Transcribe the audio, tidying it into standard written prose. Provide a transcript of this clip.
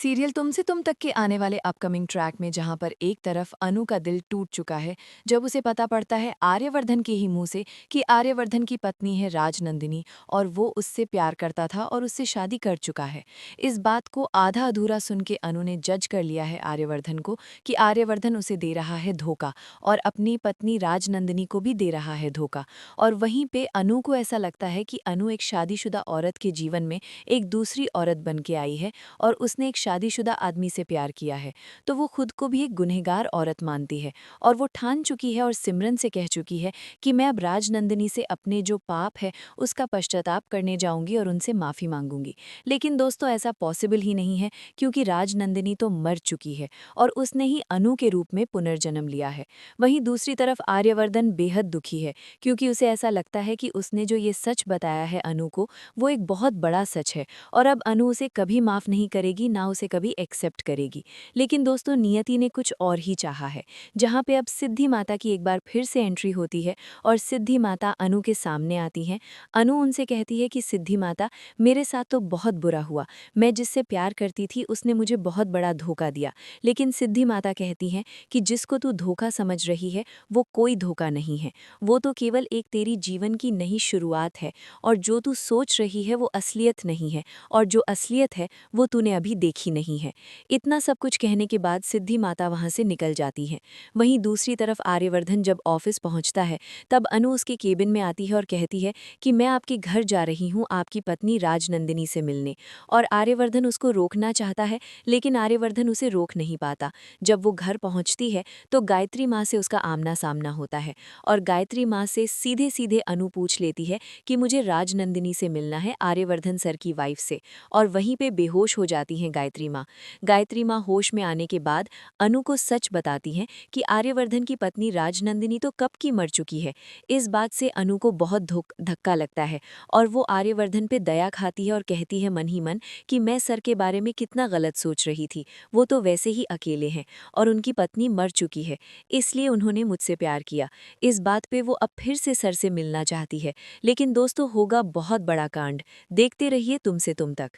Serial तुमसे तुम तक के आने वाले अपकमिंग ट्रैक में जहां पर एक तरफ अनु का दिल टूट चुका है जब उसे पता पड़ता है आर्यवर्धन के ही मुंह से कि आर्यवर्धन की पत्नी है राजनंदिनी और वो उससे प्यार करता था और उससे शादी कर चुका है। इस बात को आधा अधूरा सुन के अनु ने जज कर लिया है आर्यवर्धन को कि आर्यवर्धन उसे दे रहा है धोखा और अपनी पत्नी राजनंदिनी को भी दे रहा है धोखा। और वहीं पे अनु को ऐसा लगता है कि अनु एक शादीशुदा औरत के जीवन में एक दूसरी औरत बन के आई है और उसने एक शादीशुदा आदमी से प्यार किया है, तो वो खुद को भी एक गुनहगार औरत मानती है और वो ठान चुकी है और सिमरन से कह चुकी है कि मैं अब राजनंदिनी से अपने जो पाप है उसका पश्चाताप करने जाऊंगी और उनसे माफ़ी मांगूंगी। लेकिन दोस्तों ऐसा पॉसिबल ही नहीं है क्योंकि राजनंदिनी तो मर चुकी है और उसने ही अनु के रूप में पुनर्जन्म लिया है। वहीं दूसरी तरफ आर्यवर्धन बेहद दुखी है क्योंकि उसे ऐसा लगता है कि उसने जो ये सच बताया है अनु को वो एक बहुत बड़ा सच है और अब अनु उसे कभी माफ़ नहीं करेगी ना उसे कभी एक्सेप्ट करेगी। लेकिन दोस्तों नियति ने कुछ और ही चाहा है, जहाँ पे अब सिद्धि माता की एक बार फिर से एंट्री होती है और सिद्धि माता अनु के सामने आती हैं। अनु उनसे कहती है कि सिद्धि माता मेरे साथ तो बहुत बुरा हुआ, मैं जिससे प्यार करती थी उसने मुझे बहुत बड़ा धोखा दिया। लेकिन सिद्धि माता कहती हैं कि जिसको तू धोखा समझ रही है वो कोई धोखा नहीं है, वो तो केवल एक तेरी जीवन की नई शुरुआत है और जो तू सोच रही है वो असलियत नहीं है और जो असलियत है वो तूने अभी देखी नहीं है। इतना सब कुछ कहने के बाद सिद्धि माता वहां से निकल जाती है। वहीं दूसरी तरफ आर्यवर्धन जब ऑफिस पहुंचता है तब अनु उसके केबिन में आती है और कहती है कि मैं आपके घर जा रही हूं आपकी पत्नी राजनंदिनी से मिलने। और आर्यवर्धन उसको रोकना चाहता है लेकिन आर्यवर्धन उसे रोक नहीं पाता। जब वो घर पहुंचती है तो गायत्री माँ से उसका आमना सामना होता है और गायत्री माँ से सीधे सीधे अनु पूछ लेती है कि मुझे राजनंदिनी से मिलना है, आर्यवर्धन सर की वाइफ से। और वहीं पे बेहोश हो जाती हैं गायत्री माँ। गायत्री माँ होश में आने के बाद अनु को सच बताती हैं कि आर्यवर्धन की पत्नी राजनंदिनी तो कब की मर चुकी है। इस बात से अनु को बहुत धक्का लगता है और वो आर्यवर्धन पे दया खाती है और कहती है मन ही मन कि मैं सर के बारे में कितना गलत सोच रही थी, वो तो वैसे ही अकेले हैं और उनकी पत्नी मर चुकी है, इसलिए उन्होंने मुझसे प्यार किया। इस बात पे वो अब फिर से सर से मिलना चाहती है। लेकिन दोस्तों होगा बहुत बड़ा कांड। देखते रहिए तुमसे तुम तक।